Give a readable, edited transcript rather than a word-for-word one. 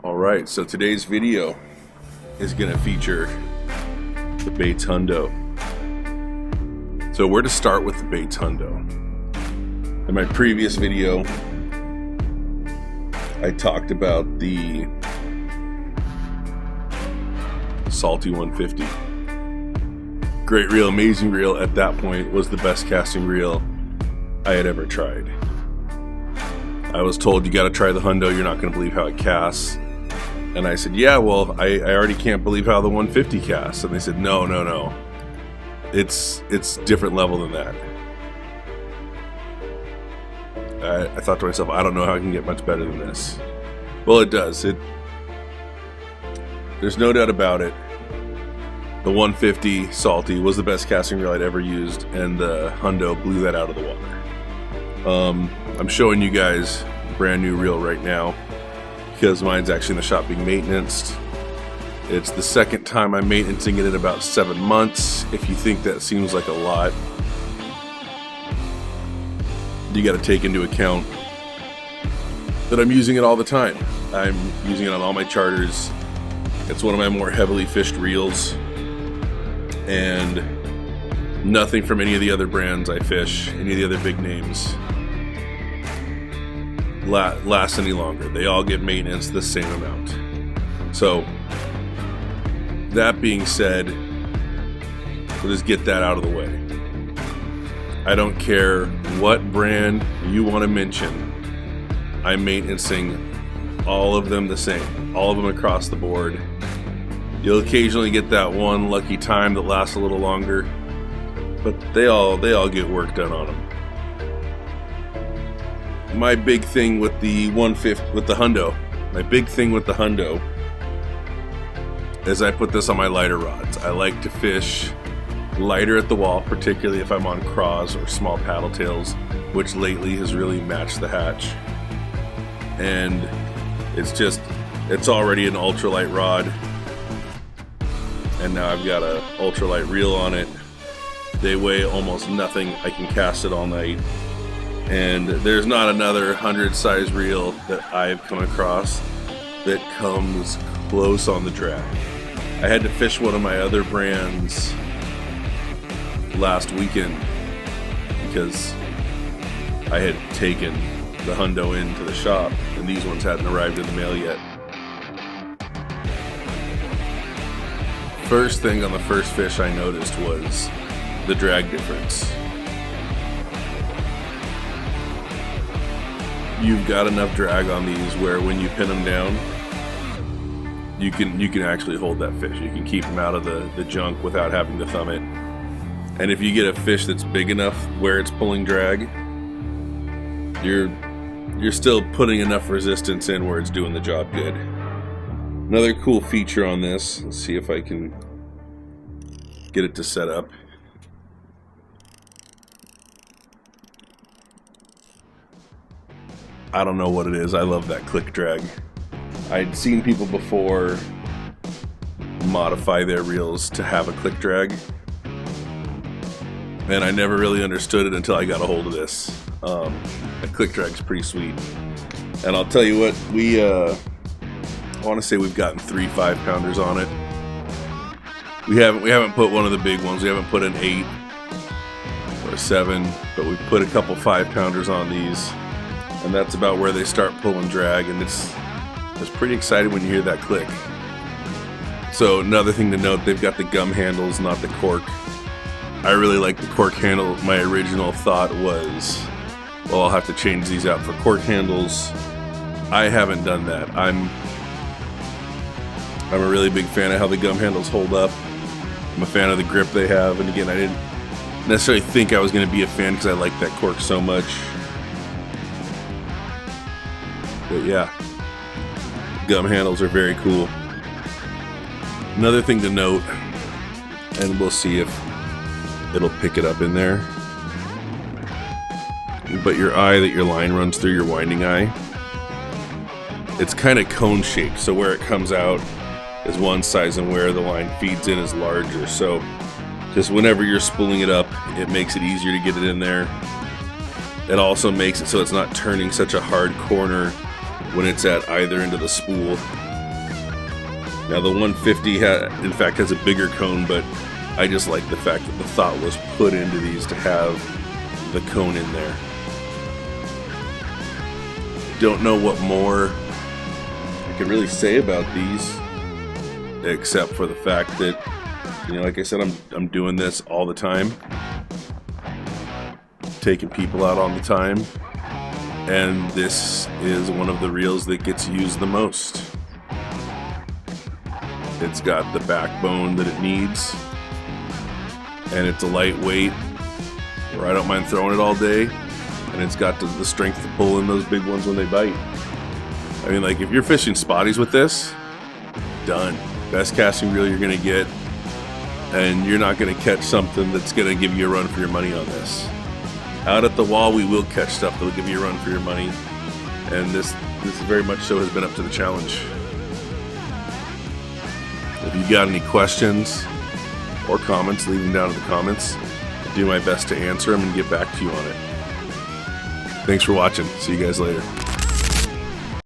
Alright, so today's video is going to feature the Bates Hundo. So where to start with the Bates Hundo? In my previous video, I talked about the Salty 150. Great reel, amazing reel. At that point was the best casting reel I had ever tried. I was told, you got to try the Hundo, you're not going to believe how it casts. And I said, yeah, well, I already can't believe how the 150 casts. And they said, no. It's different level than that. I thought to myself, I don't know how I can get much better than this. Well, it does. There's no doubt about it. The 150 Salty was the best casting reel I'd ever used, and the Hundo blew that out of the water. I'm showing you guys a brand new reel right now because mine's actually in the shop being maintained. It's the second time I'm maintaining it in about 7 months. If you think that seems like a lot, you got to take into account that I'm using it all the time. I'm using it on all my charters. It's one of my more heavily fished reels, and nothing from any of the other brands I fish, any of the other big names, lasts any longer. They all get maintenance the same amount. So that being said, we'll just get that out of the way. I don't care what brand you want to mention, I'm maintaining all of them the same, all of them across the board. You'll occasionally get that one lucky time that lasts a little longer, but they all get work done on them. My big thing with the 150, with the Hundo, is I put this on my lighter rods. I like to fish lighter at the wall, particularly if I'm on craws or small paddle tails, which lately has really matched the hatch. And it's already an ultralight rod, and now I've got a ultralight reel on it. They weigh almost nothing. I can cast it all night. And there's not another 100 size reel that I've come across that comes close on the drag. I had to fish one of my other brands last weekend because I had taken the Hundo into the shop and these ones hadn't arrived in the mail yet. First thing on the first fish I noticed was the drag difference. You've got enough drag on these where when you pin them down, you can actually hold that fish. You can keep them out of the junk without having to thumb it. And if you get a fish that's big enough where it's pulling drag, you're still putting enough resistance in where it's doing the job good. Another cool feature on this, let's see if I can get it to set up. I don't know what it is. I love that click drag. I'd seen people before modify their reels to have a click drag, and I never really understood it until I got a hold of this. A click drag's pretty sweet. And I'll tell you what, I want to say we've gotten 3 5-pounders on it. We haven't put one of the big ones. We haven't put an 8 or a 7, but we've put a couple 5-pounders on these. And that's about where they start pulling drag, and it's pretty exciting when you hear that click. So another thing to note, they've got the gum handles, not the cork. I really like the cork handle. My original thought was, well, I'll have to change these out for cork handles. I haven't done that. I'm a really big fan of how the gum handles hold up. I'm a fan of the grip they have, and again, I didn't necessarily think I was going to be a fan because I like that cork so much. But yeah, gum handles are very cool. Another thing to note, and we'll see if it'll pick it up in there, but your eye that your line runs through, your winding eye, it's kind of cone shaped, so where it comes out is one size and where the line feeds in is larger. So just whenever you're spooling it up, it makes it easier to get it in there. It also makes it so it's not turning such a hard corner when it's at either end of the spool. Now the 150 in fact has a bigger cone, but I just like the fact that the thought was put into these to have the cone in there. Don't know what more I can really say about these, except for the fact that, you know, like I said, I'm doing this all the time, taking people out on the time, and this is one of the reels that gets used the most. It's got the backbone that it needs, and it's a lightweight where I don't mind throwing it all day, and it's got the strength to pull in those big ones when they bite. I mean, like, if you're fishing spotties with this, done. Best casting reel you're gonna get, and you're not gonna catch something that's gonna give you a run for your money on this. Out at the wall, we will catch stuff that'll give you a run for your money, and this very much so has been up to the challenge. If you got any questions or comments, leave them down in the comments. I'll do my best to answer them and get back to you on it. Thanks for watching. See you guys later.